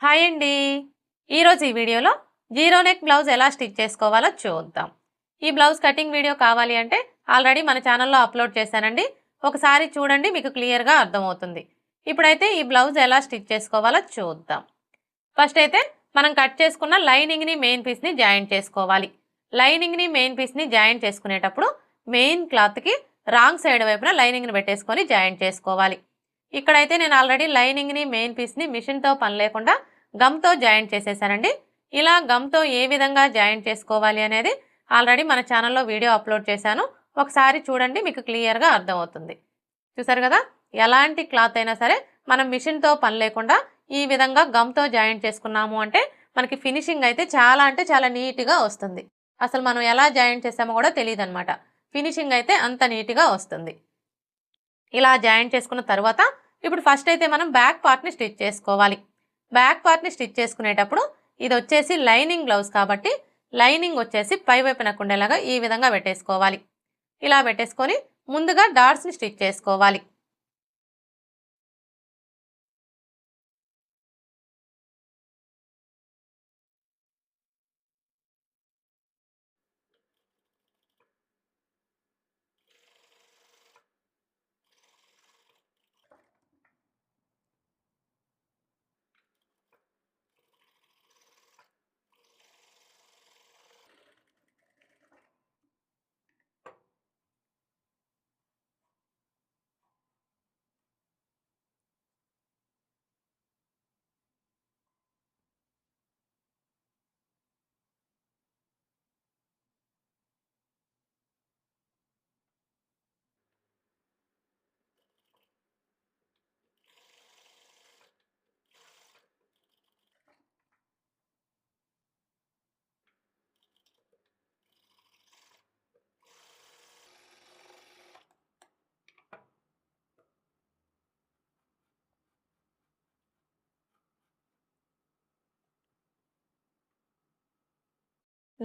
Hi అండి. ఈరోజు ఈ వీడియోలో జీరో నెక్ బ్లౌజ్ ఎలా స్టిచ్ చేసుకోవాలో చూద్దాం. ఈ బ్లౌజ్ కటింగ్ వీడియో కావాలి అంటే ఆల్రెడీ మన ఛానల్లో అప్లోడ్ చేశానండి. ఒకసారి చూడండి, మీకు క్లియర్గా అర్థమవుతుంది. ఇప్పుడైతే ఈ బ్లౌజ్ ఎలా స్టిచ్ చేసుకోవాలో చూద్దాం. ఫస్ట్ అయితే మనం కట్ చేసుకున్న లైనింగ్ని మెయిన్ పీస్ని జాయింట్ చేసుకోవాలి. లైనింగ్ని మెయిన్ పీస్ని జాయింట్ చేసుకునేటప్పుడు మెయిన్ క్లాత్కి రాంగ్ సైడ్ వైపున లైనింగ్ని పెట్టేసుకొని జాయింట్ చేసుకోవాలి. ఇక్కడైతే నేను ఆల్రెడీ లైనింగ్ని మెయిన్ పీస్ని మిషన్తో పని లేకుండా గమ్తో జాయింట్ చేసేసానండి. ఇలా గమ్తో ఏ విధంగా జాయింట్ చేసుకోవాలి అనేది ఆల్రెడీ మన ఛానల్లో వీడియో అప్లోడ్ చేశాను. ఒకసారి చూడండి, మీకు క్లియర్గా అర్థమవుతుంది. చూసారు కదా, ఎలాంటి క్లాత్ అయినా సరే మనం మిషన్తో పని లేకుండా ఈ విధంగా గమ్తో జాయింట్ చేసుకున్నాము అంటే మనకి ఫినిషింగ్ అయితే చాలా అంటే చాలా నీట్గా వస్తుంది. అసలు మనం ఎలా జాయింట్ చేసామో కూడా తెలియదు అనమాట. ఫినిషింగ్ అయితే అంత నీట్గా వస్తుంది. ఇలా జాయింట్ చేసుకున్న తర్వాత ఇప్పుడు ఫస్ట్ అయితే మనం బ్యాక్ పార్ట్ని స్టిచ్ చేసుకోవాలి. బ్యాక్ పార్ట్ని స్టిచ్ చేసుకునేటప్పుడు ఇది వచ్చేసి లైనింగ్ బ్లౌజ్ కాబట్టి లైనింగ్ వచ్చేసి పై వైపున ఉండేలాగా ఈ విధంగా పెట్టేసుకోవాలి. ఇలా పెట్టేసుకొని ముందుగా డాట్స్ని స్టిచ్ చేసుకోవాలి.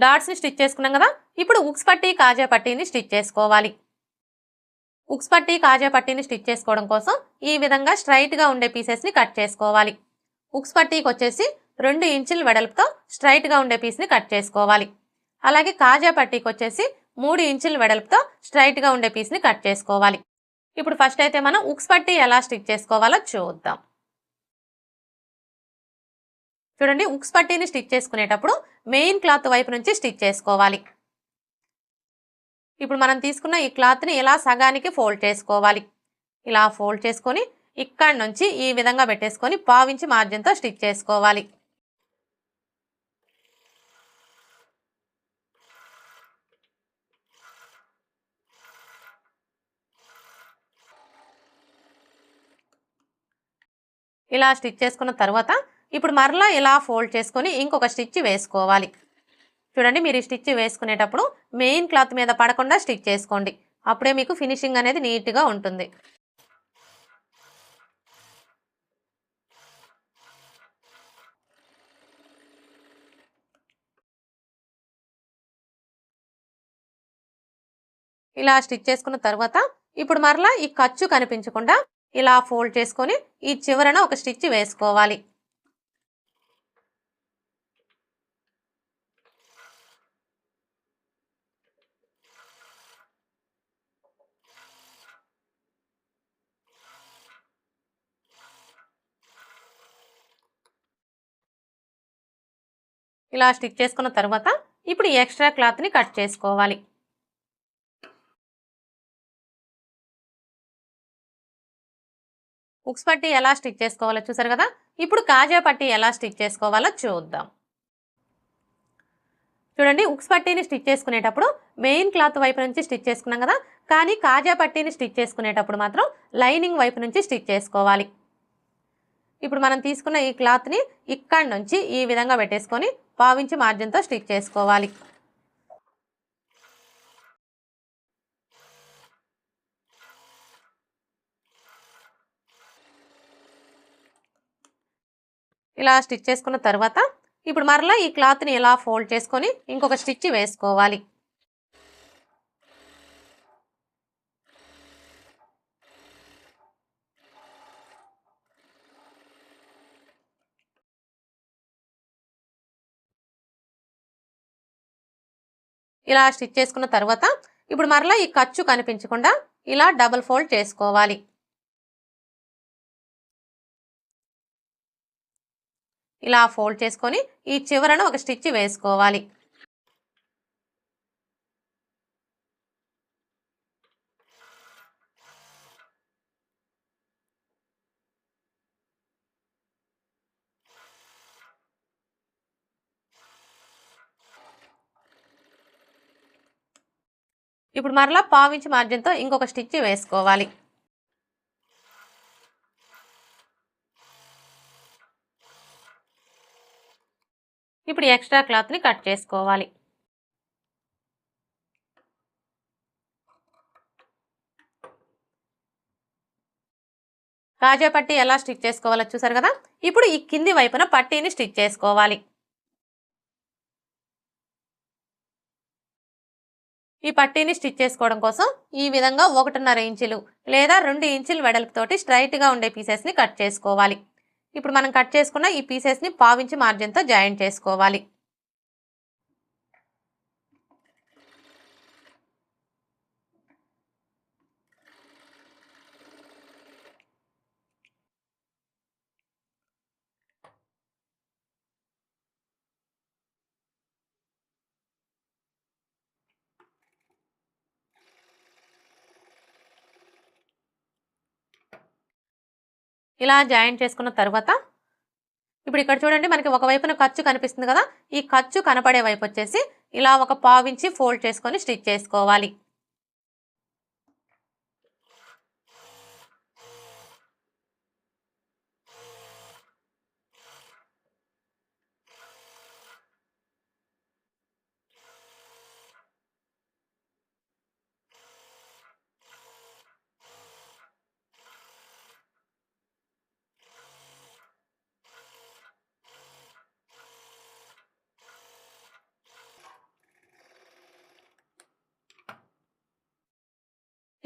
డాట్స్ని స్టిచ్ చేసుకున్నాం కదా, ఇప్పుడు ఉక్స్ పట్టీ కాజా పట్టీని స్టిచ్ చేసుకోవాలి. ఉక్స్ పట్టీ కాజా పట్టీని స్టిచ్ చేసుకోవడం కోసం ఈ విధంగా స్ట్రైట్గా ఉండే పీసెస్ని కట్ చేసుకోవాలి. ఉక్స్ పట్టీకి వచ్చేసి 2 ఇంచుల వెడల్పుతో స్ట్రైట్గా ఉండే పీస్ని కట్ చేసుకోవాలి. అలాగే కాజా పట్టీకి వచ్చేసి 3 ఇంచుల వెడల్పుతో స్ట్రైట్గా ఉండే పీస్ని కట్ చేసుకోవాలి. ఇప్పుడు ఫస్ట్ అయితే మనం ఉక్స్ పట్టీ ఎలా స్టిచ్ చేసుకోవాలో చూద్దాం. చూడండి, ఉక్స్ పట్టీని స్టిచ్ చేసుకునేటప్పుడు మెయిన్ క్లాత్ వైపు నుంచి స్టిచ్ చేసుకోవాలి. ఇప్పుడు మనం తీసుకున్న ఈ క్లాత్ని ఇలా సగానికి ఫోల్డ్ చేసుకోవాలి. ఇలా ఫోల్డ్ చేసుకొని ఇక్కడ నుంచి ఈ విధంగా పెట్టేసుకొని పావించి మార్జిన్తో స్టిచ్ చేసుకోవాలి. ఇలా స్టిచ్ చేసుకున్న తర్వాత ఇప్పుడు మరలా ఇలా ఫోల్డ్ చేసుకొని ఇంకొక స్టిచ్ వేసుకోవాలి. చూడండి, మీరు ఈ స్టిచ్ వేసుకునేటప్పుడు మెయిన్ క్లాత్ మీద పడకుండా స్టిచ్ చేసుకోండి. అప్పుడే మీకు ఫినిషింగ్ అనేది నీట్గా ఉంటుంది. ఇలా స్టిచ్ చేసుకున్న తర్వాత ఇప్పుడు మరలా ఈ ఖర్చు కనిపించకుండా ఇలా ఫోల్డ్ చేసుకొని ఈ చివరన ఒక స్టిచ్ వేసుకోవాలి. ఇలా స్టిచ్ చేసుకున్న తర్వాత ఇప్పుడు ఈ ఎక్స్ట్రా క్లాత్ని కట్ చేసుకోవాలి. ఉక్స్ పట్టీ ఎలా స్టిచ్ చేసుకోవాలో చూసారు కదా, ఇప్పుడు కాజా పట్టీ ఎలా స్టిచ్ చేసుకోవాలో చూద్దాం. చూడండి, ఉక్స్ పట్టీని స్టిచ్ చేసుకునేటప్పుడు మెయిన్ క్లాత్ వైపు నుంచి స్టిచ్ చేసుకున్నాం కదా, కానీ కాజా పట్టీని స్టిచ్ చేసుకునేటప్పుడు మాత్రం లైనింగ్ వైపు నుంచి స్టిచ్ చేసుకోవాలి. ఇప్పుడు మనం తీసుకున్న ఈ క్లాత్ని ఇక్కడ నుంచి ఈ విధంగా పెట్టేసుకొని పావించి మార్జిన్తో స్టిచ్ చేసుకోవాలి. ఇలా స్టిచ్ చేసుకున్న తర్వాత ఇప్పుడు మరలా ఈ క్లాత్ని ఇలా ఫోల్డ్ చేసుకొని ఇంకొక స్టిచ్ వేసుకోవాలి. ఇలా స్టిచ్ చేసుకున్న తర్వాత ఇప్పుడు మరలా ఈ ఖర్చు కనిపించకుండా ఇలా డబుల్ ఫోల్డ్ చేసుకోవాలి. ఇలా ఫోల్డ్ చేసుకొని ఈ చివరన ఒక స్టిచ్ వేసుకోవాలి. ఇప్పుడు మరలా పావించి మార్జిన్తో ఇంకొక స్టిచ్ వేసుకోవాలి. ఇప్పుడు ఎక్స్ట్రా క్లాత్ని కట్ చేసుకోవాలి. కాజా పట్టీ ఎలా స్టిచ్ చేసుకోవాలో చూసారు కదా. ఇప్పుడు ఈ కింది వైపున పట్టీని స్టిచ్ చేసుకోవాలి. ఈ పట్టీని స్టిచ్ చేసుకోవడం కోసం ఈ విధంగా 1.5 ఇంచులు లేదా 2 ఇంచుల వెడల్పుతోటి స్ట్రైట్గా ఉండే పీసెస్ని కట్ చేసుకోవాలి. ఇప్పుడు మనం కట్ చేసుకున్న ఈ పీసెస్ని పావించి మార్జిన్తో జాయింట్ చేసుకోవాలి. ఇలా జాయింట్ చేసుకున్న తర్వాత ఇప్పుడు ఇక్కడ చూడండి, మనకి ఒక వైపున ఖర్చు కనిపిస్తుంది కదా. ఈ ఖర్చు కనపడే వైపు వచ్చేసి ఇలా ఒక పావించి ఫోల్డ్ చేసుకొని స్టిచ్ చేసుకోవాలి.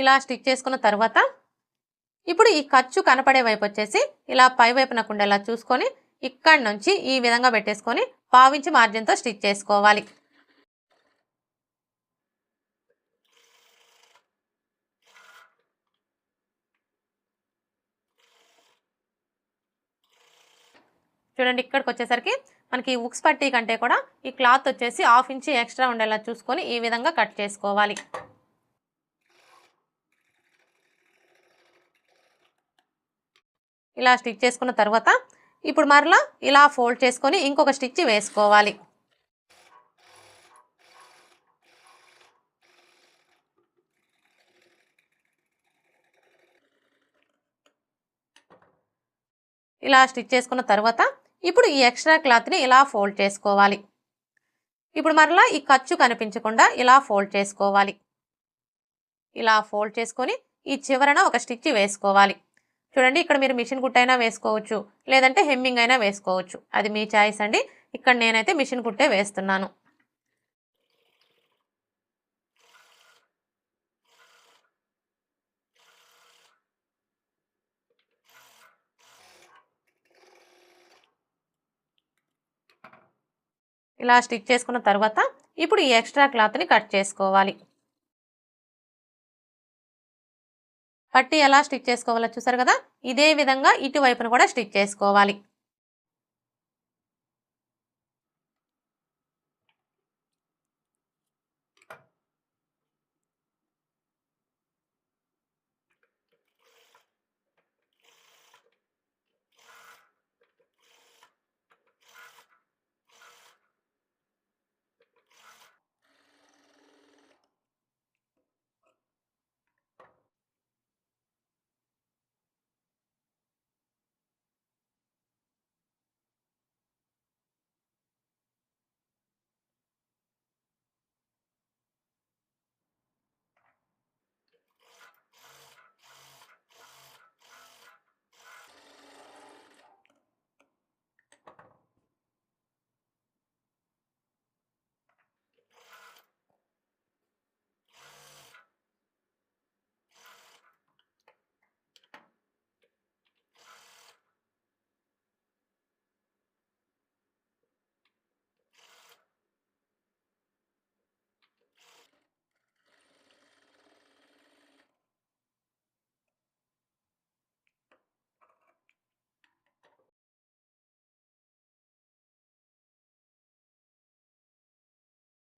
ఇలా స్టిచ్ చేసుకున్న తర్వాత ఇప్పుడు ఈ ఖర్చు కనపడే వైపు వచ్చేసి ఇలా పై వైపున ఉండేలా చూసుకొని ఇక్కడి నుంచి ఈ విధంగా పెట్టేసుకొని పావించి మార్జిన్తో స్టిచ్ చేసుకోవాలి. చూడండి, ఇక్కడికి వచ్చేసరికి మనకి ఉక్స్ పట్టీ కంటే కూడా ఈ క్లాత్ వచ్చేసి 1/2 ఇంచ్ ఎక్స్ట్రా ఉండేలా చూసుకొని ఈ విధంగా కట్ చేసుకోవాలి. ఇలా స్టిచ్ చేసుకున్న తర్వాత ఇప్పుడు మరలా ఇలా ఫోల్డ్ చేసుకొని ఇంకొక స్టిచ్ వేసుకోవాలి. ఇలా స్టిచ్ చేసుకున్న తర్వాత ఇప్పుడు ఈ ఎక్స్ట్రా క్లాత్ని ఇలా ఫోల్డ్ చేసుకోవాలి. ఇప్పుడు మరలా ఈ ఖర్చు కనిపించకుండా ఇలా ఫోల్డ్ చేసుకోవాలి. ఇలా ఫోల్డ్ చేసుకొని ఈ చివరన ఒక స్టిచ్ వేసుకోవాలి. చూడండి, ఇక్కడ మీరు మిషన్ కుట్టైనా వేసుకోవచ్చు, లేదంటే హెమ్మింగ్ అయినా వేసుకోవచ్చు. అది మీ చాయిస్ అండి. ఇక్కడ నేనైతే మిషన్ కుట్టే వేస్తున్నాను. ఇలా స్టిచ్ చేసుకున్న తర్వాత ఇప్పుడు ఈ ఎక్స్ట్రా క్లాత్ని కట్ చేసుకోవాలి. పట్టీ ఎలా స్టిచ్ చేసుకోవాలో చూసారు కదా. ఇదే విధంగా ఇటువైపును కూడా స్టిచ్ చేసుకోవాలి.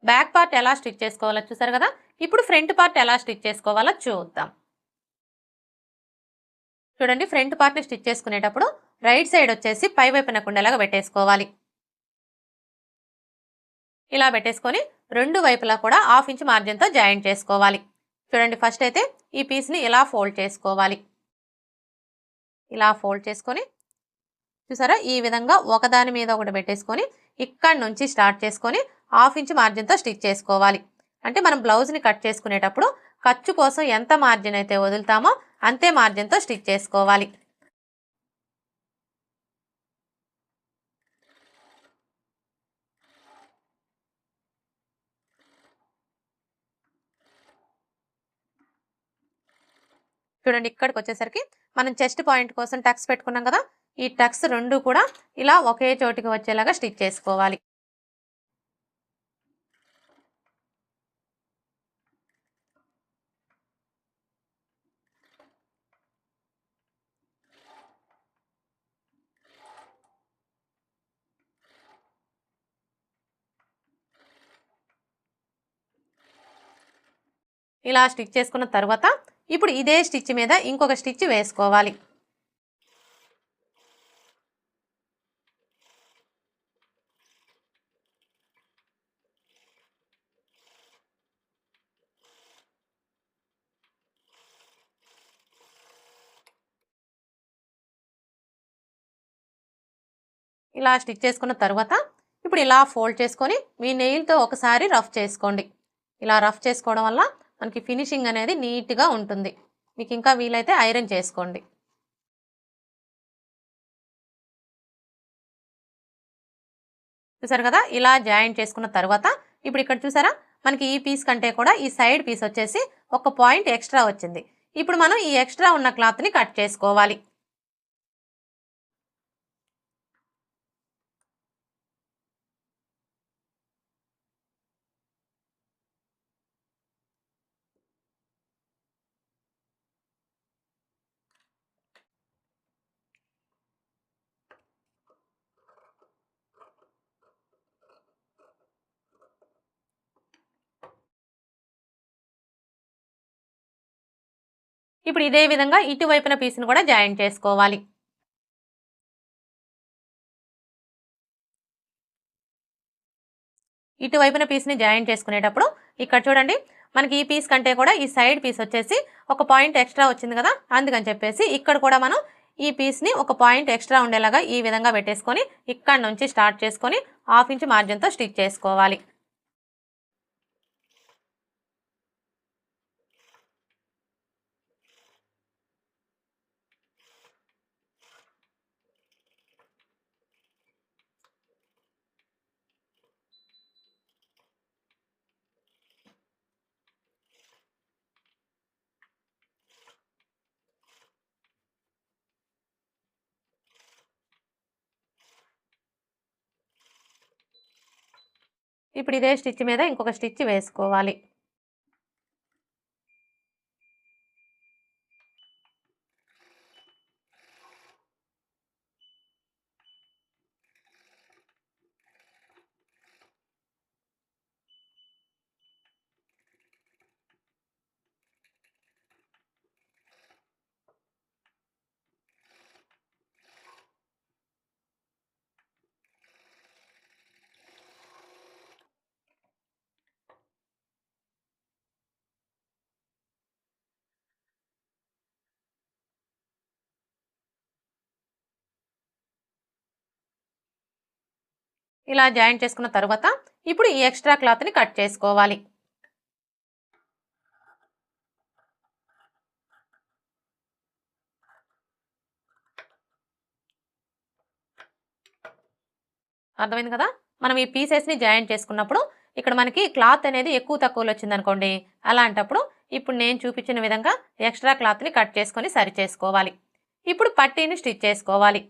బ్యాక్ పార్ట్ ఎలా స్టిచ్ చేసుకోవాలో చూసారు కదా. ఇప్పుడు ఫ్రంట్ పార్ట్ ఎలా స్టిచ్ చేసుకోవాలో చూద్దాం. చూడండి, ఫ్రంట్ పార్ట్ని స్టిచ్ చేసుకునేటప్పుడు రైట్ సైడ్ వచ్చేసి పై వైపున కుండలాగా పెట్టేసుకోవాలి. ఇలా పెట్టేసుకొని రెండు వైపులా కూడా 1/2 ఇంచ్ మార్జిన్తో జాయింట్ చేసుకోవాలి. చూడండి, ఫస్ట్ అయితే ఈ పీస్ని ఇలా ఫోల్డ్ చేసుకోవాలి. ఇలా ఫోల్డ్ చేసుకొని చూసారా, ఈ విధంగా ఒకదాని మీద ఒకటి పెట్టేసుకొని ఇక్కడ నుంచి స్టార్ట్ చేసుకొని 1/2 ఇంచ్ మార్జిన్తో స్టిచ్ చేసుకోవాలి. అంటే మనం బ్లౌజ్ని కట్ చేసుకునేటప్పుడు ఖర్చు కోసం ఎంత మార్జిన్ అయితే వదులుతామో అంతే మార్జిన్తో స్టిచ్ చేసుకోవాలి. చూడండి, ఇక్కడికి వచ్చేసరికి మనం చెస్ట్ పాయింట్ కోసం టక్స్ పెట్టుకున్నాం కదా, ఈ టక్స్ రెండు కూడా ఇలా ఒకే చోటికి వచ్చేలాగా స్టిచ్ చేసుకోవాలి. ఇలా స్టిచ్ చేసుకున్న తర్వాత ఇప్పుడు ఇదే స్టిచ్ మీద ఇంకొక స్టిచ్ వేసుకోవాలి. ఇలా స్టిచ్ చేసుకున్న తర్వాత ఇప్పుడు ఇలా ఫోల్డ్ చేసుకొని మీ నెయిల్తో ఒకసారి రఫ్ చేసుకోండి. ఇలా రఫ్ చేసుకోవడం వల్ల మనకి ఫినిషింగ్ అనేది నీట్గా ఉంటుంది. మీకు ఇంకా వీలైతే ఐరన్ చేసుకోండి. చూసారు కదా, ఇలా జాయింట్ చేసుకున్న తర్వాత ఇప్పుడు ఇక్కడ చూసారా, మనకి ఈ పీస్ కంటే కూడా ఈ సైడ్ పీస్ వచ్చేసి ఒక పాయింట్ ఎక్స్ట్రా వచ్చింది. ఇప్పుడు మనం ఈ ఎక్స్ట్రా ఉన్న క్లాత్ని కట్ చేసుకోవాలి. ఇప్పుడు ఇదే విధంగా ఇటువైపున పీస్ని కూడా జాయింట్ చేసుకోవాలి. ఇటువైపున పీస్ని జాయింట్ చేసుకునేటప్పుడు ఇక్కడ చూడండి, మనకి ఈ పీస్ కంటే కూడా ఈ సైడ్ పీస్ వచ్చేసి ఒక పాయింట్ ఎక్స్ట్రా వచ్చింది కదా, అందుకని చెప్పేసి ఇక్కడ కూడా మనం ఈ పీస్ని ఒక పాయింట్ ఎక్స్ట్రా ఉండేలాగా ఈ విధంగా పెట్టేసుకొని ఇక్కడ నుంచి స్టార్ట్ చేసుకొని 1/2 ఇంచ్ మార్జిన్తో స్టిచ్ చేసుకోవాలి. ఇప్పుడు ఇదే స్టిచ్ మీద ఇంకొక స్టిచ్ వేసుకోవాలి. ఇలా జాయింట్ చేసుకున్న తర్వాత ఇప్పుడు ఈ ఎక్స్ట్రా క్లాత్ని కట్ చేసుకోవాలి. అర్థమైంది కదా, మనం ఈ పీసెస్ని జాయింట్ చేసుకున్నప్పుడు ఇక్కడ మనకి క్లాత్ అనేది ఎక్కువ తక్కువలో వచ్చిందనుకోండి, అలాంటప్పుడు ఇప్పుడు నేను చూపించిన విధంగా ఎక్స్ట్రా క్లాత్ని కట్ చేసుకొని సరి చేసుకోవాలి. ఇప్పుడు పట్టీని స్టిచ్ చేసుకోవాలి.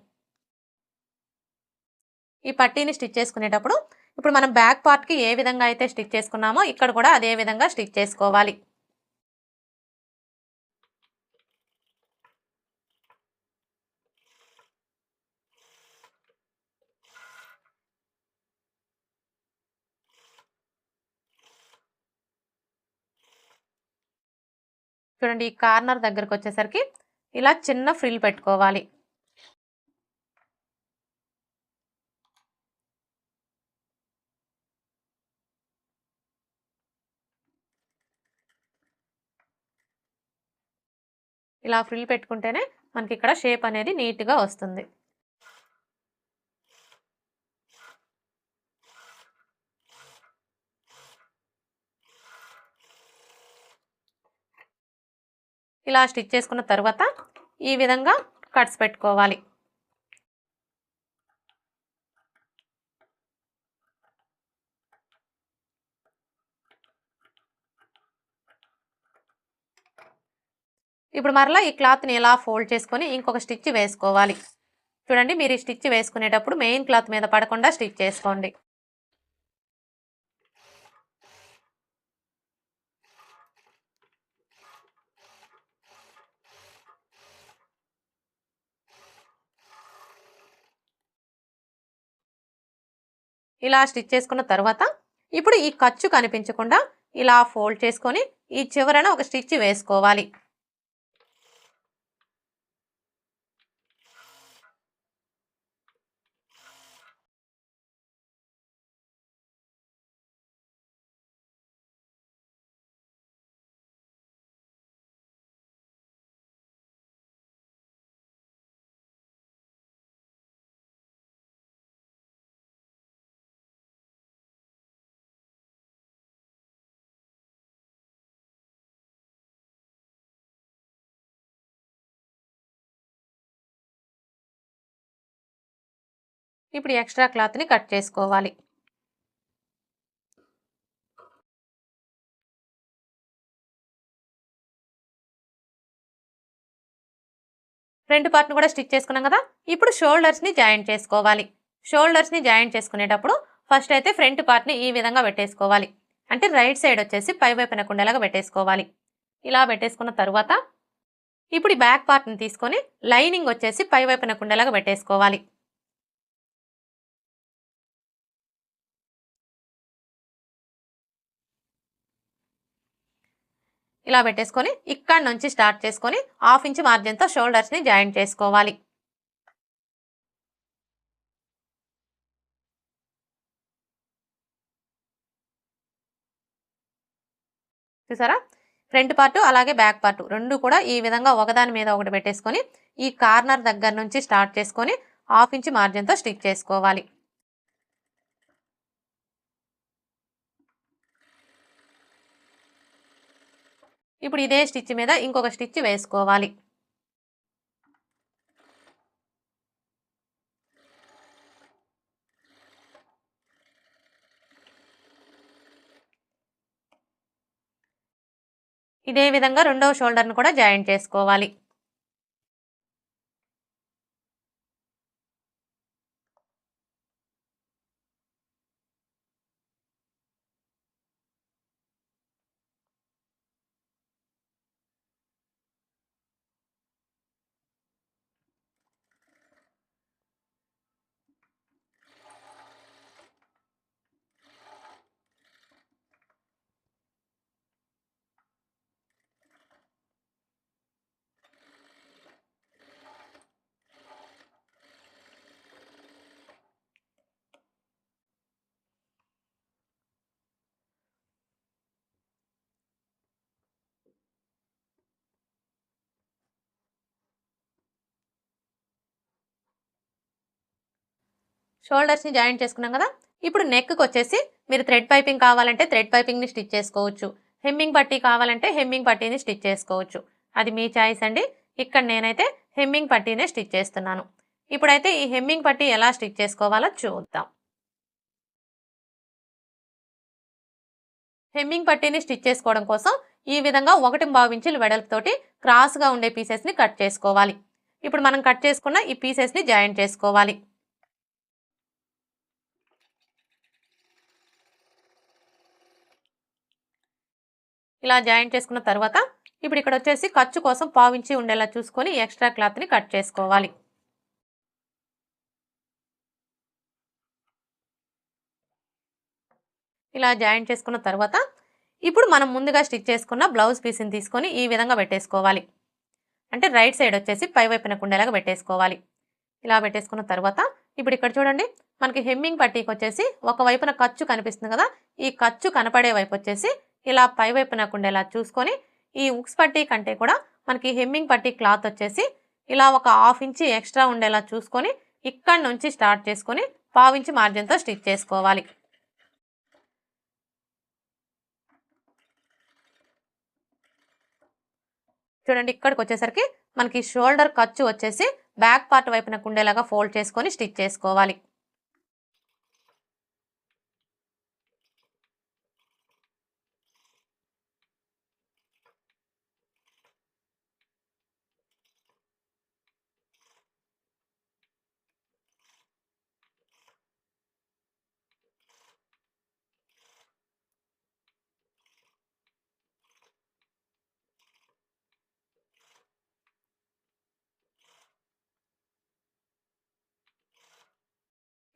ఈ పట్టీని స్టిచ్ చేసుకునేటప్పుడు ఇప్పుడు మనం బ్యాక్ పార్ట్కి ఏ విధంగా అయితే స్టిచ్ చేసుకున్నామో ఇక్కడ కూడా అదే విధంగా స్టిచ్ చేసుకోవాలి. చూడండి ఈ కార్నర్ దగ్గరకు వచ్చేసరికి ఇలా చిన్న ఫ్రిల్ పెట్టుకోవాలి. ఇలా ఫ్రిల్ పెట్టుకుంటేనే మనకి ఇక్కడ షేప్ అనేది నీట్‌గా వస్తుంది. ఇలా స్టిచ్ చేసుకున్న తర్వాత ఈ విధంగా కట్స్ పెట్టుకోవాలి. ఇప్పుడు మరలా ఈ క్లాత్‌ని ఇలా ఫోల్డ్ చేసుకొని ఇంకొక స్టిచ్ వేసుకోవాలి. చూడండి మీరు ఈ స్టిచ్ వేసుకునేటప్పుడు మెయిన్ క్లాత్ మీద పడకుండా స్టిచ్ చేసుకోండి. ఇలా స్టిచ్ చేసుకున్న తర్వాత ఇప్పుడు ఈ ఖర్చు కనిపించకుండా ఇలా ఫోల్డ్ చేసుకొని ఈ చివరన ఒక స్టిచ్ వేసుకోవాలి. ఇప్పుడు ఎక్స్ట్రా క్లాత్‌ని కట్ చేసుకోవాలి. ఫ్రంట్ పార్ట్‌ని కూడా స్టిచ్ చేసుకున్నాం కదా! ఇప్పుడు షోల్డర్స్‌ని జాయింట్ చేసుకోవాలి. షోల్డర్స్‌ని జాయింట్ చేసుకునేటప్పుడు ఫస్ట్ అయితే ఫ్రంట్ పార్ట్‌ని ఈ విధంగా పెట్టేసుకోవాలి. అంటే రైట్ సైడ్ వచ్చేసి పై వైపునకు ఉండేలాగా పెట్టేసుకోవాలి. ఇలా పెట్టేసుకున్న తరువాత ఇప్పుడు ఈ బ్యాక్ పార్ట్‌ని తీసుకొని లైనింగ్ వచ్చేసి పై వైపునకు ఉండేలాగా పెట్టేసుకోవాలి. ఇలా పెట్టేసుకొని ఇక్కడి నుంచి స్టార్ట్ చేసుకొని 1/2 ఇంచ్ మార్జిన్‌తో షోల్డర్స్‌ని జాయింట్ చేసుకోవాలి. చూసారా? ఫ్రంట్ పార్ట్ అలాగే బ్యాక్ పార్ట్ 2 కూడా ఈ విధంగా ఒకదాని మీద ఒకటి పెట్టేసుకొని ఈ కార్నర్ దగ్గర నుంచి స్టార్ట్ చేసుకొని 1/2 ఇంచ్ మార్జిన్‌తో స్టిచ్ చేసుకోవాలి. ఇప్పుడు ఇదే స్టిచ్ మీద ఇంకొక స్టిచ్ వేసుకోవాలి. ఇదే విధంగా రెండవ షోల్డర్‌ను కూడా జాయింట్ చేసుకోవాలి. షోల్డర్స్‌ని జాయింట్ చేసుకున్నాం కదా! ఇప్పుడు నెక్‌కి వచ్చేసి మీరు థ్రెడ్ పైపింగ్ కావాలంటే థ్రెడ్ పైపింగ్‌ని స్టిచ్ చేసుకోవచ్చు. హెమ్మింగ్ పట్టీ కావాలంటే హెమ్మింగ్ పట్టీని స్టిచ్ చేసుకోవచ్చు. అది మీ చాయిస్ అండి. ఇక్కడ నేనైతే హెమ్మింగ్ పట్టీనే స్టిచ్ చేస్తున్నాను. ఇప్పుడైతే ఈ హెమ్మింగ్ పట్టీ ఎలా స్టిచ్ చేసుకోవాలో చూద్దాం. హెమ్మింగ్ పట్టీని స్టిచ్ చేసుకోవడం కోసం ఈ విధంగా 1.25 ఇంచుల వెడల్పుతోటి క్రాస్‌గా ఉండే పీసెస్‌ని కట్ చేసుకోవాలి. ఇప్పుడు మనం కట్ చేసుకున్న ఈ పీసెస్‌ని జాయింట్ చేసుకోవాలి. ఇలా జాయింట్ చేసుకున్న తర్వాత ఇప్పుడు ఇక్కడ వచ్చేసి ఖర్చు కోసం 1/4 ఇంచి ఉండేలా చూసుకొని ఎక్స్ట్రా క్లాత్‌ని కట్ చేసుకోవాలి. ఇలా జాయింట్ చేసుకున్న తర్వాత ఇప్పుడు మనం ముందుగా స్టిచ్ చేసుకున్న బ్లౌజ్ పీస్ని తీసుకొని ఈ విధంగా పెట్టేసుకోవాలి. అంటే రైట్ సైడ్ వచ్చేసి పై వైపున కుండేలాగా పెట్టేసుకోవాలి. ఇలా పెట్టేసుకున్న తర్వాత ఇప్పుడు ఇక్కడ చూడండి, మనకి హెమ్మింగ్ పట్టీకి వచ్చేసి ఒక వైపున ఖర్చు కనిపిస్తుంది కదా, ఈ ఖర్చు కనపడే వైపు వచ్చేసి ఇలా పై వైపున కుండేలా చూసుకొని, ఈ ఉక్స్ పట్టీ కంటే కూడా మనకి హెమ్మింగ్ పట్టీ క్లాత్ వచ్చేసి ఇలా ఒక 1/2 ఇంచి ఎక్స్ట్రా ఉండేలా చూసుకొని ఇక్కడ నుంచి స్టార్ట్ చేసుకొని 1/2 ఇంచి మార్జిన్తో స్టిచ్ చేసుకోవాలి. చూడండి, ఇక్కడికి వచ్చేసరికి మనకి షోల్డర్ ఖర్చు వచ్చేసి బ్యాక్ పార్ట్ వైపున కుండేలాగా ఫోల్డ్ చేసుకొని స్టిచ్ చేసుకోవాలి.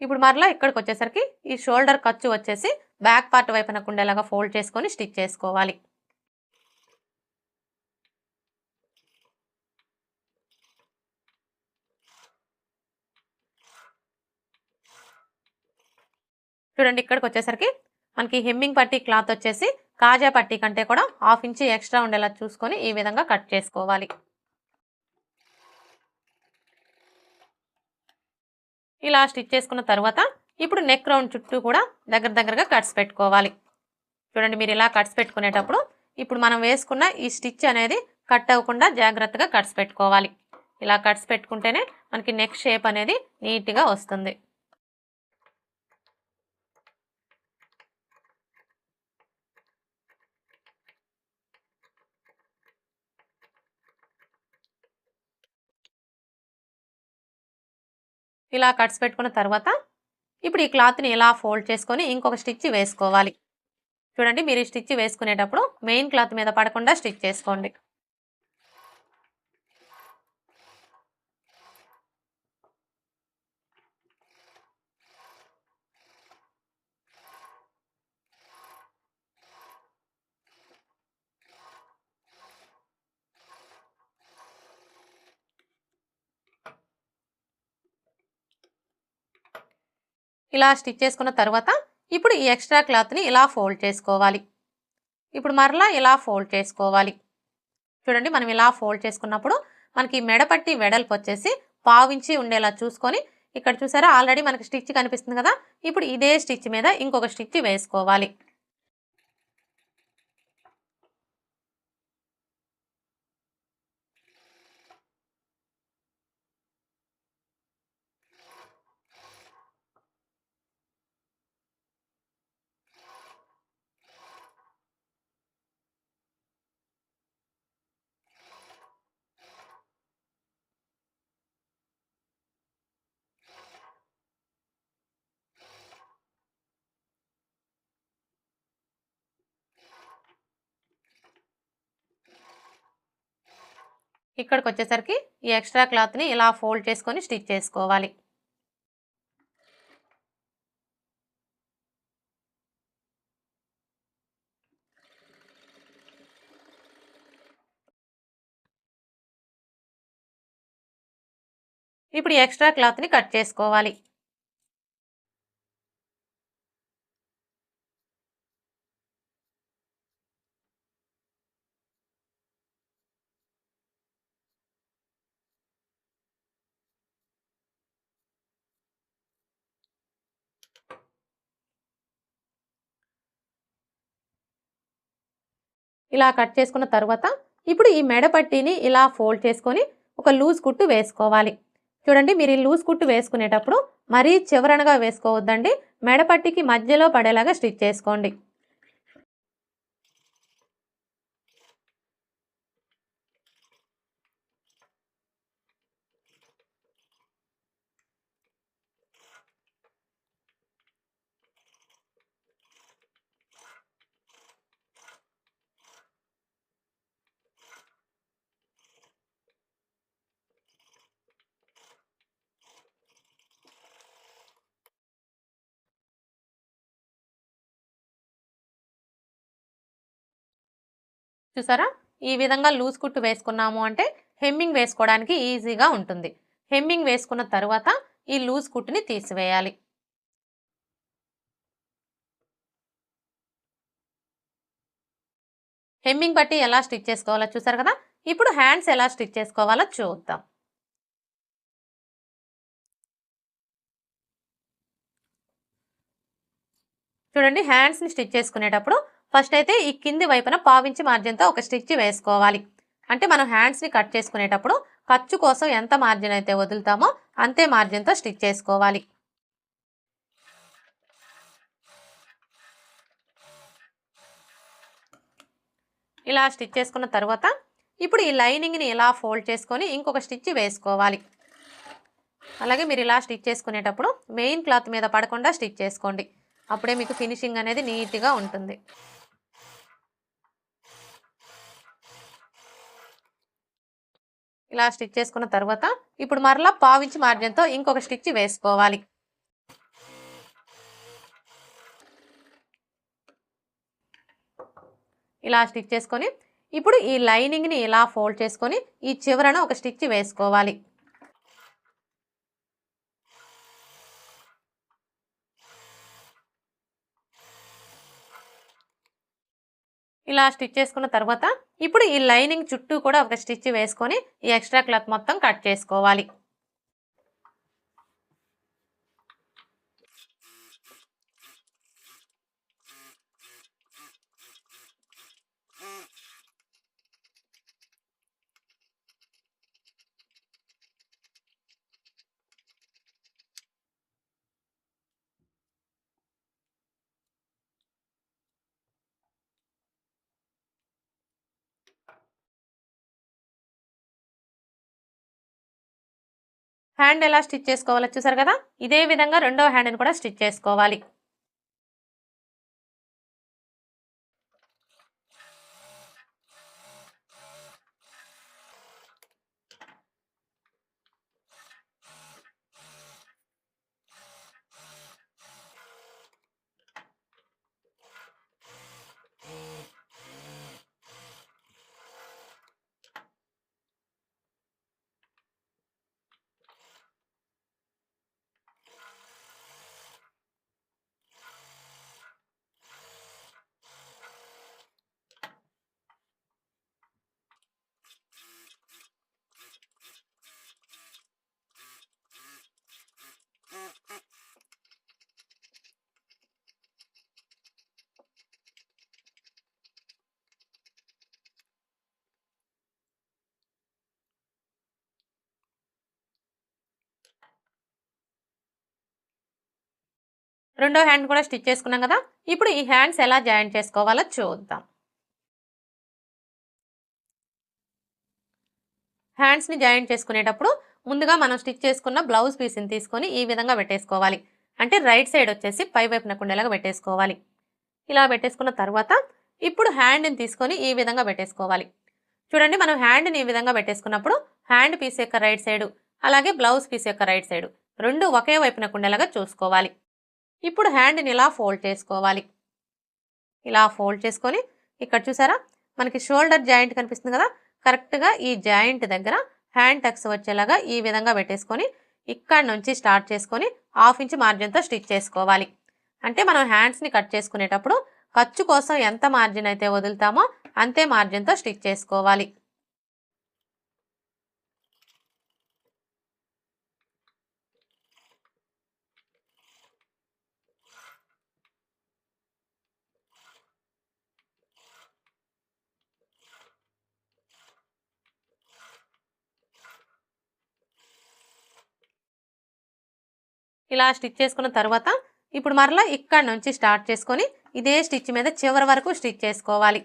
ఇప్పుడు మరలా ఇక్కడికి వచ్చేసరికి ఈ షోల్డర్ ఖర్చు వచ్చేసి బ్యాక్ పార్ట్ వైపున కుండేలాగా ఫోల్డ్ చేసుకొని స్టిచ్ చేసుకోవాలి. చూడండి, ఇక్కడికి వచ్చేసరికి మనకి హెమ్మింగ్ పట్టీ క్లాత్ వచ్చేసి కాజా పట్టీ కంటే కూడా 1/2 ఇంచి ఎక్స్ట్రా ఉండేలా చూసుకొని ఈ విధంగా కట్ చేసుకోవాలి. ఇలా స్టిచ్ చేసుకున్న తర్వాత ఇప్పుడు నెక్ రౌండ్ చుట్టూ కూడా దగ్గరగా కట్స్ పెట్టుకోవాలి. చూడండి, మీరు ఇలా కట్స్ పెట్టుకునేటప్పుడు ఇప్పుడు మనం వేసుకున్న ఈ స్టిచ్ అనేది కట్ అవ్వకుండా జాగ్రత్తగా కట్స్ పెట్టుకోవాలి. ఇలా కట్స్ పెట్టుకుంటేనే మనకి నెక్ షేప్ అనేది నీట్గా వస్తుంది. ఇలా కట్స్ పెట్టుకున్న తర్వాత ఇప్పుడు ఈ క్లాత్ని ఇలా ఫోల్డ్ చేసుకొని ఇంకొక స్టిచ్ వేసుకోవాలి. చూడండి, మీరు ఈ స్టిచ్ వేసుకునేటప్పుడు మెయిన్ క్లాత్ మీద పడకుండా స్టిచ్ చేసుకోండి. ఇలా స్టిచ్ చేసుకున్న తర్వాత ఇప్పుడు ఈ ఎక్స్ట్రా క్లాత్ని ఇలా ఫోల్డ్ చేసుకోవాలి. ఇప్పుడు మరలా ఇలా ఫోల్డ్ చేసుకోవాలి. చూడండి, మనం ఇలా ఫోల్డ్ చేసుకున్నప్పుడు మనకి మెడపట్టి వెడల్పు వచ్చేసి 1/2 ఇంచి ఉండేలా చూసుకొని, ఇక్కడ చూసారా ఆల్రెడీ మనకి స్టిచ్ కనిపిస్తుంది కదా, ఇప్పుడు ఇదే స్టిచ్ మీద ఇంకొక స్టిచ్ వేసుకోవాలి. ఇక్కడికి వచ్చేసరికి ఈ ఎక్స్ట్రా క్లాత్ని ఇలా ఫోల్డ్ చేసుకొని స్టిచ్ చేసుకోవాలి. ఇప్పుడు ఈ ఎక్స్ట్రా క్లాత్ని కట్ చేసుకోవాలి. ఇలా కట్ చేసుకున్న తర్వాత ఇప్పుడు ఈ మెడ పట్టీని ఇలా ఫోల్డ్ చేసుకొని ఒక లూజ్ కుట్టు వేసుకోవాలి. చూడండి, మీరు ఈ లూజ్ కుట్టు వేసుకునేటప్పుడు మరీ చివరనగా వేసుకోవద్దండి, మెడ పట్టీకి మధ్యలో పడేలాగా స్టిచ్ చేసుకోండి. చూసారా? ఈ విధంగా లూజ్ కుట్టు వేసుకున్నాము అంటే హెమ్మింగ్ వేసుకోవడానికి ఈజీగా ఉంటుంది. హెమ్మింగ్ వేసుకున్న తరువాత ఈ లూజ్ కుట్టుని తీసివేయాలి. హెమ్మింగ్ బట్టి ఎలా స్టిచ్ చేసుకోవాలో చూసారు కదా! ఇప్పుడు హ్యాండ్స్ ఎలా స్టిచ్ చేసుకోవాలో చూద్దాం. చూడండి, హ్యాండ్స్‌ని స్టిచ్ చేసుకునేటప్పుడు ఫస్ట్ అయితే ఈ కింది వైపున పావించి మార్జిన్‌తో ఒక స్టిచ్ వేసుకోవాలి. అంటే మనం హ్యాండ్స్‌ని కట్ చేసుకునేటప్పుడు ఖర్చు కోసం ఎంత మార్జిన్ అయితే వదులుతామో అంతే మార్జిన్‌తో స్టిచ్ చేసుకోవాలి. ఇలా స్టిచ్ చేసుకున్న తర్వాత ఇప్పుడు ఈ లైనింగ్‌ని ఇలా ఫోల్డ్ చేసుకొని ఇంకొక స్టిచ్ వేసుకోవాలి. అలాగే మీరు ఇలా స్టిచ్ చేసుకునేటప్పుడు మెయిన్ క్లాత్ మీద పడకుండా స్టిచ్ చేసుకోండి. అప్పుడే మీకు ఫినిషింగ్ అనేది నీట్‌గా ఉంటుంది. ఇలా స్టిచ్ చేసుకున్న తర్వాత ఇప్పుడు మరలా పావించి మార్జిన్‌తో ఇంకొక స్టిచ్ వేసుకోవాలి. ఇలా స్టిచ్ చేసుకొని ఇప్పుడు ఈ లైనింగ్‌ని ఇలా ఫోల్డ్ చేసుకొని ఈ చివరన ఒక స్టిచ్ వేసుకోవాలి. ఇలా స్టిచ్ చేసుకున్న తర్వాత ఇప్పుడు ఈ లైనింగ్ చుట్టూ కూడా ఒక స్టిచ్ వేసుకొని ఈ ఎక్స్ట్రా క్లాత్ మొత్తం కట్ చేసుకోవాలి. హ్యాండ్ ఎలా స్టిచ్ చేసుకోవాలో చూసారు కదా! ఇదే విధంగా రెండో హ్యాండ్‌ని కూడా స్టిచ్ చేసుకోవాలి. రెండో హ్యాండ్ కూడా స్టిచ్ చేసుకున్నాం కదా! ఇప్పుడు ఈ హ్యాండ్స్ ఎలా జాయింట్ చేసుకోవాలో చూద్దాం. హ్యాండ్స్‌ని జాయింట్ చేసుకునేటప్పుడు ముందుగా మనం స్టిచ్ చేసుకున్న బ్లౌజ్ పీస్‌ని తీసుకొని ఈ విధంగా పెట్టేసుకోవాలి. అంటే రైట్ సైడ్ వచ్చేసి పై వైపునకు ఉండేలాగా పెట్టేసుకోవాలి. ఇలా పెట్టేసుకున్న తర్వాత ఇప్పుడు హ్యాండ్‌ని తీసుకొని ఈ విధంగా పెట్టేసుకోవాలి. చూడండి, మనం హ్యాండ్‌ని ఈ విధంగా పెట్టేసుకున్నప్పుడు హ్యాండ్ పీస్ యొక్క రైట్ సైడు అలాగే బ్లౌజ్ పీస్ యొక్క రైట్ సైడు 2 ఒకే వైపునకు ఉండేలాగా చూసుకోవాలి. ఇప్పుడు హ్యాండ్‌ని ఇలా ఫోల్డ్ చేసుకోవాలి. ఇలా ఫోల్డ్ చేసుకొని ఇక్కడ చూసారా, మనకి షోల్డర్ జాయింట్ కనిపిస్తుంది కదా! కరెక్ట్‌గా ఈ జాయింట్ దగ్గర హ్యాండ్ టక్స్ వచ్చేలాగా ఈ విధంగా పెట్టేసుకొని ఇక్కడ నుంచి స్టార్ట్ చేసుకొని 1/2 ఇంచ్ మార్జిన్‌తో స్టిచ్ చేసుకోవాలి. అంటే మనం హ్యాండ్స్‌ని కట్ చేసుకునేటప్పుడు ఖర్చు కోసం ఎంత మార్జిన్ అయితే వదులుతామో అంతే మార్జిన్‌తో స్టిచ్ చేసుకోవాలి. ఇలా స్టిచ్ చేసుకున్న తర్వాత ఇప్పుడు మరలా ఇక్కడ నుంచి స్టార్ట్ చేసుకొని ఇదే స్టిచ్ మీద చివరి వరకు స్టిచ్ చేసుకోవాలి.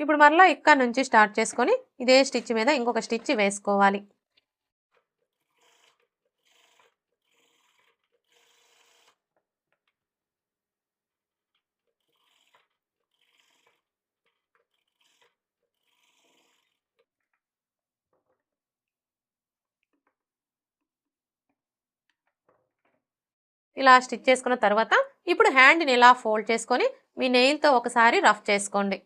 ఇప్పుడు మరలా ఇక్కడ నుంచి స్టార్ట్ చేసుకొని ఇదే స్టిచ్ మీద ఇంకొక స్టిచ్ వేసుకోవాలి. ఇలా స్టిచ్ చేసుకున్న తర్వాత ఇప్పుడు హ్యాండ్ని ఇలా ఫోల్డ్ చేసుకొని మీ నెయిల్తో ఒకసారి రఫ్ చేసుకోండి.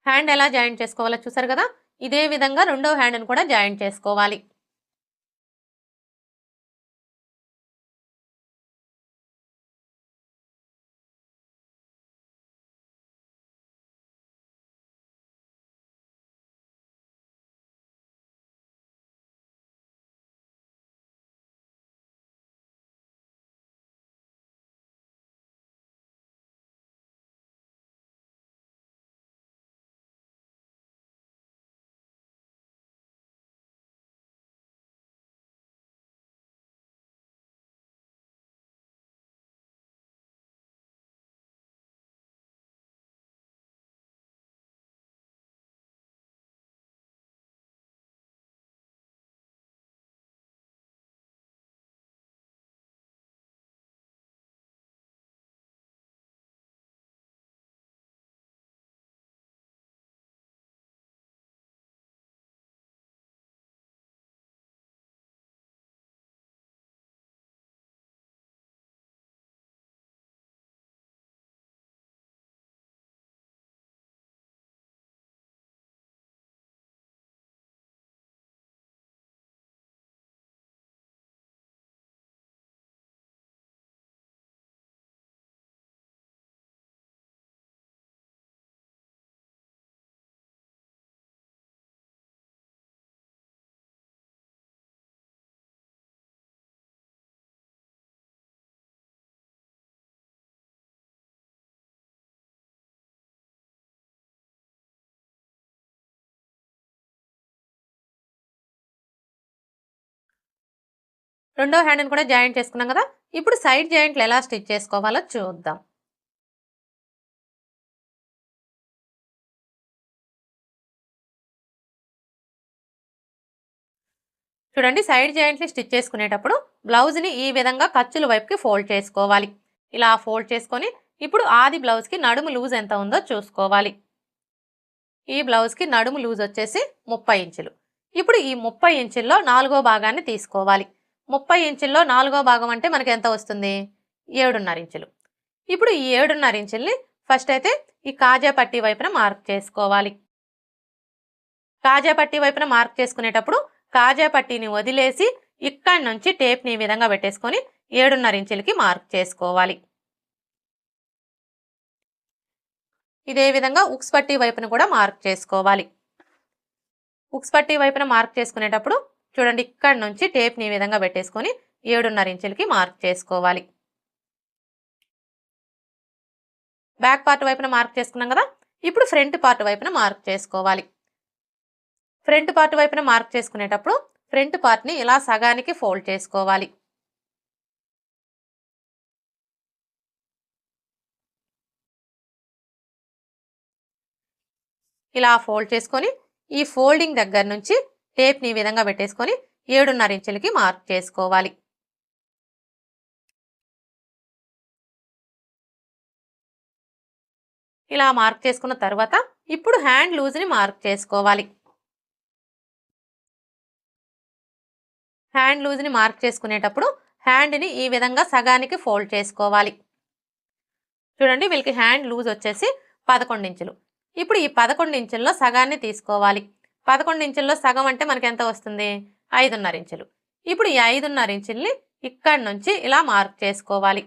హ్యాండ్ ఎలా జాయింట్ చేసుకోవాలో చూసారు కదా, ఇదే విధంగా రెండో హ్యాండ్ని కూడా జాయింట్ చేసుకోవాలి. రెండో హ్యాండ్ని కూడా జాయింట్ చేసుకున్నాం కదా, ఇప్పుడు సైడ్ జాయింట్లు ఎలా స్టిచ్ చేసుకోవాలో చూద్దాం. చూడండి, సైడ్ జాయింట్ని స్టిచ్ చేసుకునేటప్పుడు బ్లౌజ్ని ఈ విధంగా ఖర్చుల వైపుకి ఫోల్డ్ చేసుకోవాలి. ఇలా ఫోల్డ్ చేసుకొని ఇప్పుడు ఆది బ్లౌజ్కి నడుము లూజ్ ఎంత ఉందో చూసుకోవాలి. ఈ బ్లౌజ్కి నడుము లూజ్ వచ్చేసి 30 ఇంచులు. ఇప్పుడు ఈ 30 ఇంచుల్లో 4వ భాగాన్ని తీసుకోవాలి. 30 ఇంచుల్లో 4వ భాగం అంటే మనకి ఎంత వస్తుంది? 7.5 ఇంచులు. ఇప్పుడు ఈ 7.5 ఇంచుల్ని ఫస్ట్ అయితే ఈ కాజా పట్టీ వైపున మార్క్ చేసుకోవాలి. కాజా పట్టీ వైపున మార్క్ చేసుకునేటప్పుడు కాజా పట్టీని వదిలేసి ఇక్కడి నుంచి టేప్ని ఈ విధంగా పెట్టేసుకొని 7.5 ఇంచులకి మార్క్ చేసుకోవాలి. ఇదే విధంగా ఉక్స్ పట్టీ వైపున కూడా మార్క్ చేసుకోవాలి. ఉక్స్ పట్టీ వైపున మార్క్ చేసుకునేటప్పుడు చూడండి, ఇక్కడి నుంచి టేప్ని ఈ విధంగా పెట్టేసుకొని 7.5 ఇంచులకి మార్క్ చేసుకోవాలి. బ్యాక్ పార్ట్ వైపున మార్క్ చేసుకున్నాం కదా, ఇప్పుడు ఫ్రంట్ పార్ట్ వైపున మార్క్ చేసుకోవాలి. ఫ్రంట్ పార్ట్ వైపున మార్క్ చేసుకునేటప్పుడు ఫ్రంట్ పార్ట్ని ఇలా సగానికి ఫోల్డ్ చేసుకోవాలి. ఇలా ఫోల్డ్ చేసుకొని ఈ ఫోల్డింగ్ దగ్గర నుంచి టేప్ని ఈ విధంగా పెట్టేసుకొని 7.5 ఇంచులకి మార్క్ చేసుకోవాలి. ఇలా మార్క్ చేసుకున్న తర్వాత ఇప్పుడు హ్యాండ్ లూజ్ని మార్క్ చేసుకోవాలి. హ్యాండ్ లూజ్ని మార్క్ చేసుకునేటప్పుడు హ్యాండ్ని ఈ విధంగా సగానికి ఫోల్డ్ చేసుకోవాలి. చూడండి, వీళ్ళకి హ్యాండ్ లూజ్ వచ్చేసి 11 ఇంచులు. ఇప్పుడు ఈ 11 ఇంచుల్లో సగాన్ని తీసుకోవాలి. 11 ఇంచుల్లో సగం అంటే మనకి ఎంత వస్తుంది? 5.5 ఇంచులు. ఇప్పుడు ఈ 5.5 ఇంచుల్ని ఇక్కడి నుంచి ఇలా మార్క్ చేసుకోవాలి.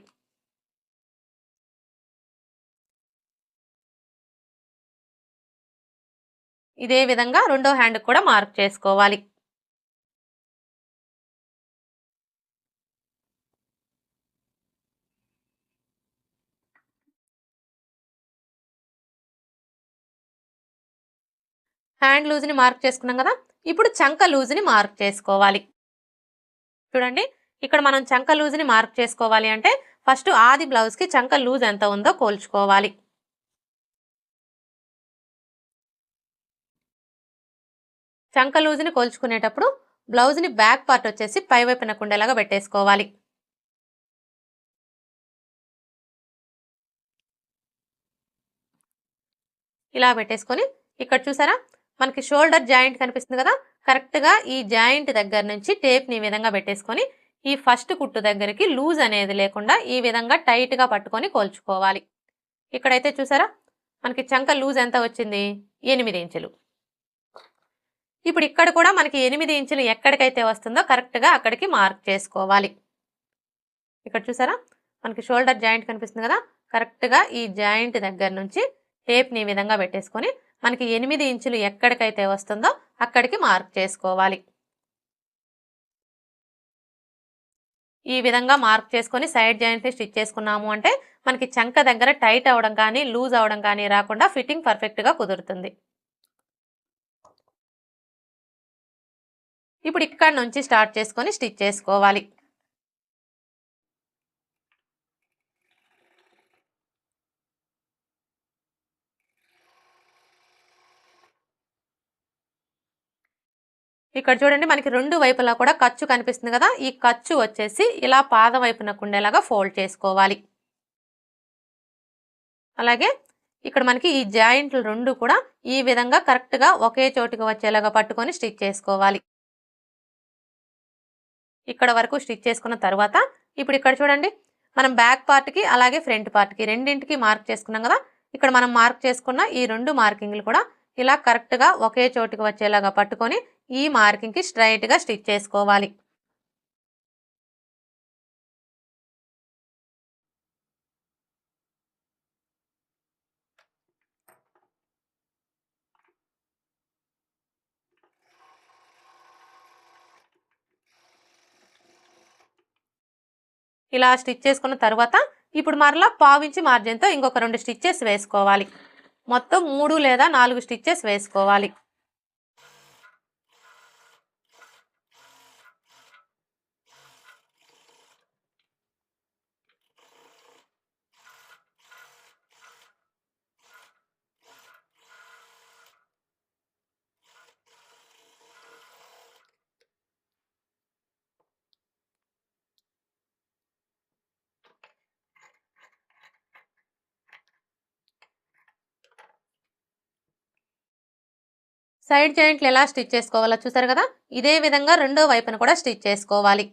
ఇదే విధంగా రెండో హ్యాండ్ కూడా మార్క్ చేసుకోవాలి. హ్యాండ్ లూజ్ని మార్క్ చేసుకున్నాం కదా, ఇప్పుడు చంక లూజ్ని మార్క్ చేసుకోవాలి. చూడండి, ఇక్కడ మనం చంక లూజ్ని మార్క్ చేసుకోవాలి అంటే ఫస్ట్ ఆది బ్లౌజ్కి చంక లూజ్ ఎంత ఉందో కోల్చుకోవాలి. చంక లూజ్ని కోల్చుకునేటప్పుడు బ్లౌజ్ని బ్యాక్ పార్ట్ వచ్చేసి పై వైపున కుండేలాగా పెట్టేసుకోవాలి. ఇలా పెట్టేసుకొని ఇక్కడ చూసారా మనకి షోల్డర్ జాయింట్ కనిపిస్తుంది కదా, కరెక్ట్గా ఈ జాయింట్ దగ్గర నుంచి టేప్ని ఈ విధంగా పెట్టేసుకొని ఈ ఫస్ట్ కుట్టు దగ్గరికి లూజ్ అనేది లేకుండా ఈ విధంగా టైట్గా పట్టుకొని కోల్చుకోవాలి. ఇక్కడైతే చూసారా మనకి చంక లూజ్ ఎంత వచ్చింది, 8 ఇంచులు. ఇప్పుడు ఇక్కడ కూడా మనకి 8 ఇంచులు ఎక్కడికైతే వస్తుందో కరెక్ట్గా అక్కడికి మార్క్ చేసుకోవాలి. ఇక్కడ చూసారా మనకి షోల్డర్ జాయింట్ కనిపిస్తుంది కదా, కరెక్ట్గా ఈ జాయింట్ దగ్గర నుంచి టేప్ని ఈ విధంగా పెట్టేసుకొని మనకి 8 ఇంచులు ఎక్కడికైతే వస్తుందో అక్కడికి మార్క్ చేసుకోవాలి. ఈ విధంగా మార్క్ చేసుకొని సైడ్ జాయింట్ని స్టిచ్ చేసుకున్నాము అంటే మనకి చంక దగ్గర టైట్ అవ్వడం కానీ లూజ్ అవ్వడం కానీ రాకుండా ఫిట్టింగ్ పర్ఫెక్ట్గా కుదురుతుంది. ఇప్పుడు ఇక్కడ నుంచి స్టార్ట్ చేసుకొని స్టిచ్ చేసుకోవాలి. ఇక్కడ చూడండి మనకి రెండు వైపులా కూడా ఖర్చు కనిపిస్తుంది కదా, ఈ ఖర్చు వచ్చేసి ఇలా పాదం వైపునకు ఉండేలాగా ఫోల్డ్ చేసుకోవాలి. అలాగే ఇక్కడ మనకి ఈ జాయింట్లు రెండు కూడా ఈ విధంగా కరెక్ట్గా ఒకే చోటికి వచ్చేలాగా పట్టుకొని స్టిచ్ చేసుకోవాలి. ఇక్కడ వరకు స్టిచ్ చేసుకున్న తర్వాత ఇప్పుడు ఇక్కడ చూడండి మనం బ్యాక్ పార్ట్కి అలాగే ఫ్రంట్ పార్ట్కి రెండింటికి మార్క్ చేసుకున్నాం కదా, ఇక్కడ మనం మార్క్ చేసుకున్న ఈ రెండు మార్కింగ్లు కూడా ఇలా కరెక్ట్గా ఒకే చోటికి వచ్చేలాగా పట్టుకొని ఈ మార్కింగ్కి స్ట్రైట్గా స్టిచ్ చేసుకోవాలి. ఇలా స్టిచ్ చేసుకున్న తర్వాత ఇప్పుడు మరలా పావించి మార్జిన్తో ఇంకొక 2 స్టిచ్చెస్ వేసుకోవాలి. మొత్తం 3 లేదా 4 స్టిచ్చెస్ వేసుకోవాలి. సైడ్ జాయింట్లు ఎలా స్టిచ్ చేసుకోవాలో చూసారు కదా, ఇదే విధంగా రెండో వైపున కూడా స్టిచ్ చేసుకోవాలి.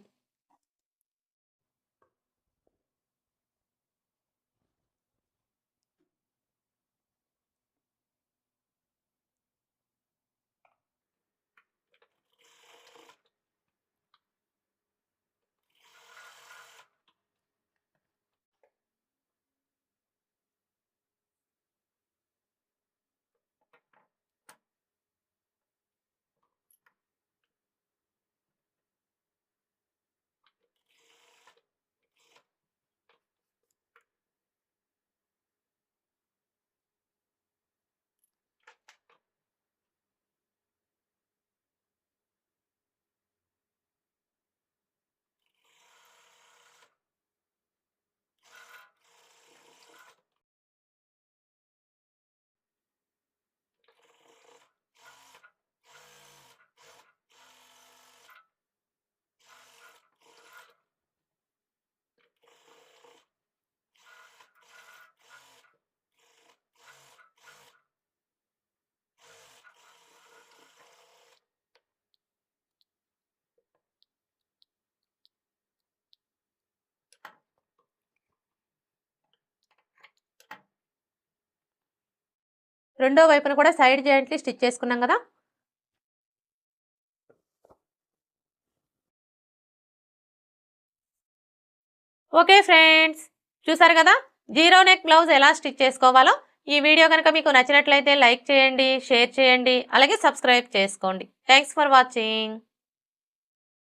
రెండో వైపున కూడా సైడ్ జాయింట్లు స్టిచ్ చేసుకున్నాం కదా, ఓకే ఫ్రెండ్స్, చూసారు కదా జీరో నెక్ బ్లౌజ్ ఎలా స్టిచ్ చేసుకోవాలో. ఈ వీడియో కనుక మీకు నచ్చినట్లయితే లైక్ చేయండి, షేర్ చేయండి, అలాగే సబ్స్క్రైబ్ చేసుకోండి. Thanks for watching.